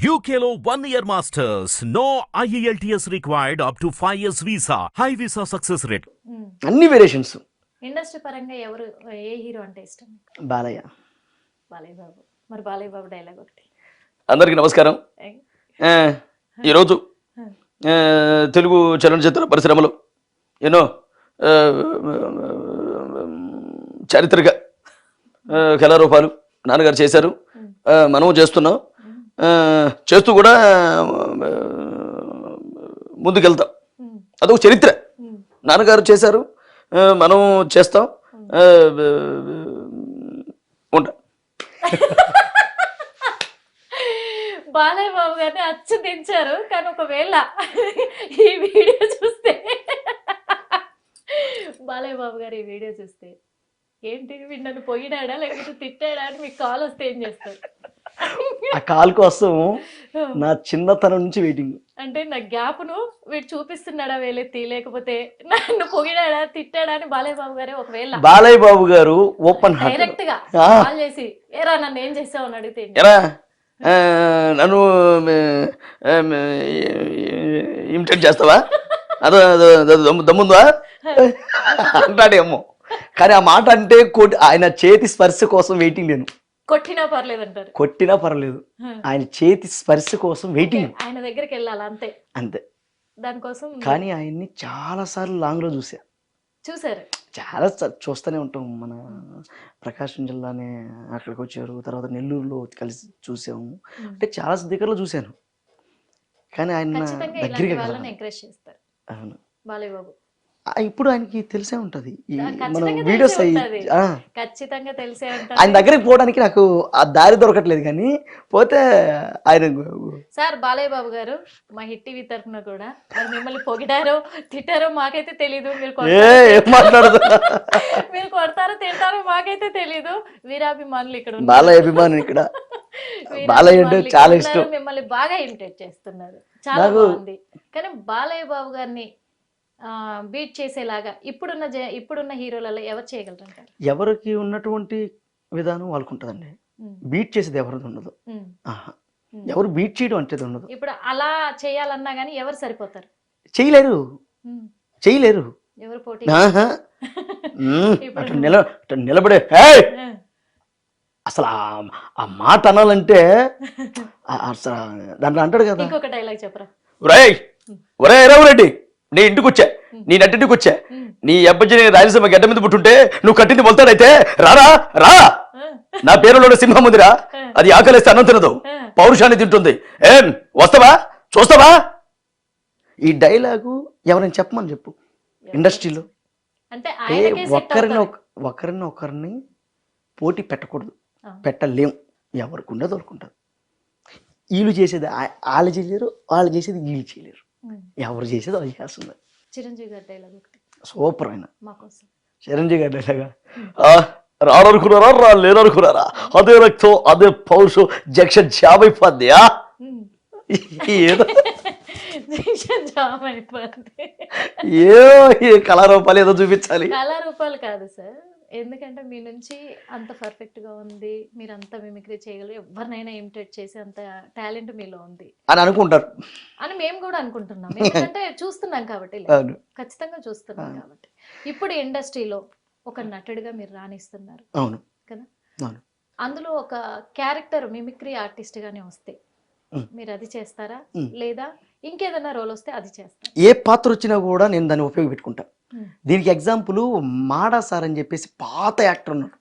UKLO 1 year masters. No IELTS required up to 5 years visa. High visa success rate. అన్ని variations. Industry పరంగా ఎవరు ఏ hero అంటే ఇష్టం? బాలయ్య. బాలయ్య బాబు. మరి బాలయ్య బాబు డైలాగ్ ఒకటి. అందరికీ నమస్కారం. ఈరోజు తెలుగు చలనచిత్ర పరిశ్రమలో ఎన్నో చారిత్రక కళారూపాలు నాన్నగారు చేశారు, మనము చేస్తున్నాం, చేస్తూ కూడా ముందుకెళ్తాం. అదొక చరిత్ర. నాన్నగారు చేశారు, మనం చేస్తాం, ఉంటాం. బాలయ్య బాబు గారిని అచ్చు దించారు, కానీ ఒకవేళ ఈ వీడియో చూస్తే బాలయ్య బాబు గారు ఈ వీడియో చూస్తే ఏంటి వీడు నన్ను పొగిడాడా లేకపోతే తిట్టాడా అని మీకు కాల్ వస్తే ఏం చేస్తారు? ఆ కాల్ కోసం నా చిన్నతనం నుంచి వెయిటింగ్. అంటే నా గ్యాప్ను వీడు చూపిస్తున్నాడా వేలెత్తి, లేకపోతే నన్ను పొగిడాడా తిట్టాడా అని బాలయ్య బాబు గారే ఒకవేళ బాలయ్య బాబు గారు ఓపెన్ డైరెక్ట్ గా కాల్ చేసి ఏరా నన్ను ఏం చేసావు అని అడిగితే నన్ను ఇమిటేట్ చేస్తావా, అదో దమ్ముందా అంటాడేమో. కానీ ఆ మాట అంటే ఆయన చేతి స్పర్శ కోసం వెయిటింగ్. నేను కొట్టినా పర్లేదు అంటారు. కొట్టినా పర్లేదు, ఆయన చేతి స్పర్శ కోసం వెయిటింగ్. ఆయన దగ్గరికి వెళ్ళాలి అంతే అంతే. దానికోసం. కానీ ఆయన్ని చాలా సార్లు లాంగ్ లో చూసారు, చాలా చూస్తూనే ఉంటాం. మన ప్రకాశం జిల్లానే అక్కడికి వచ్చారు, తర్వాత నెల్లూరులో కలిసి చూసాము. అంటే చాలా దగ్గరలో చూశాను, కానీ ఆయన దగ్గరగా ఎంకరేజ్ చేస్తారు. అవును, బాలయ్య బాబు ఇప్పుడు ఆయనకి తెలిసే ఉంటది, మన వీడియోస్ ఖచ్చితంగా తెలిసే ఉంటది. ఆయన దగ్గరికి పోవడానికి నాకు ఆ దారి దొరకట్లేదు, కానీ పోతే ఆయన. సార్ బాలయ్య బాబు గారు మా హిట్ టీవీ తరఫున కూడా మరి మిమ్మల్ని పొగిడారో తిట్టారో మాకైతే తెలీదు. మీరు మాట్లాడదు, మీరు కొడతారో తింటారో మాకైతే తెలీదు. వీరాభిమానులు ఇక్కడ, బాలయ్య అభిమానులు ఇక్కడ. బాలయ్య అంటే చాలా ఇష్టం. మిమ్మల్ని బాగా ఇమిటేట్ చేస్తున్నారు, చాలా బాగుంది. కానీ బాలయ్య బాబు గారిని బీట్ చేసేలాగా ఇప్పుడున్న హీరోలలో ఎవరు చేయగలరు? ఎవరికి ఉన్నటువంటి విధానం వాళ్ళకు ఉంటుందండి. బీట్ చేసేది ఎవరిది ఉండదు, ఎవరు బీట్ చేయడం అంటే ఉండదు. ఇప్పుడు అలా చేయాలన్నా గానీ ఎవరు సరిపోతారు? చేయలేరు, చేయలేరు. ఎవరు పోటీ? నిలబడే అసలు ఆ మాట అనాలంటే అసలు దాంట్లో అంటాడు కదా. ఇంకొక డైలాగ్ చెప్పరా? ఒరే రెడ్డి, నీ ఇంటికి వచ్చా, నీ నట్టింటికి వచ్చా, నీ అబ్బాయి రాయలసీమ గడ్డ మీద పుట్టుంటే నువ్వు కట్టింది మొలతాడైతే రారా రా, నా పేరులో సింహం ఉందిరా, అది ఆకలిస్తే అన్నం తినదు, పౌరుషాన్ని తింటుంది, ఏం వస్తావా చూస్తావా? ఈ డైలాగు ఎవరైనా చెప్పమని చెప్పు ఇండస్ట్రీలో. అంటే ఒకరిని పోటీ పెట్టకూడదు, పెట్టలేం. ఎవరికి ఉండదు అనుకుంటారు. వీళ్ళు చేసేది వాళ్ళు చేయలేరు, వాళ్ళు చేసేది వీళ్ళు చేయలేరు, ఎవరు చేసేది వాళ్ళు చేస్తున్నారు. చిరంజీవి గారి డైలాగ్ ఒకటి సూపర్. అయినా మాకోసం చిరంజీవి గారి డైలాగా, రారనుకున్నారా రా లేరనుకున్నారా, అదే రక్తం అదే పౌరుషం జంక్షన్ జామ్ అయిపోద్దియా. ఏదో కళారూపాలు ఏదో చూపించాలి. కళారూపాలు కాదు సార్, ఎందుకంటే మీ నుంచి అంత పర్ఫెక్ట్ గా ఉంది, మీరు అంత మిమిక్రీ చేయగలరు, ఎవరినైనా ఇమిటేట్ చేసే అంత టాలెంట్ మీలో ఉంది అని అనుకుంటారు అని మేము కూడా అనుకుంటున్నాం. ఎందుకంటే చూస్తున్నాం కాబట్టి, ఖచ్చితంగా చూస్తున్నాం కాబట్టి. ఇప్పుడు ఇండస్ట్రీలో ఒక నటుడిగా మీరు రాణిస్తున్నారు. అవును కదా. అందులో ఒక క్యారెక్టర్ మిమిక్రీ ఆర్టిస్ట్ గానే వస్తే మీరు అది చేస్తారా, లేదా ఇంకేదైనా రోల్ వస్తే అది చేస్తారా? ఏ పాత్ర వచ్చినా కూడా నేను దాన్ని ఉపయోగపెట్టుకుంటా. దీనికి ఎగ్జాంపుల్ మాడా సార్ అని చెప్పేసి పాత యాక్టర్ ఉన్నాడు.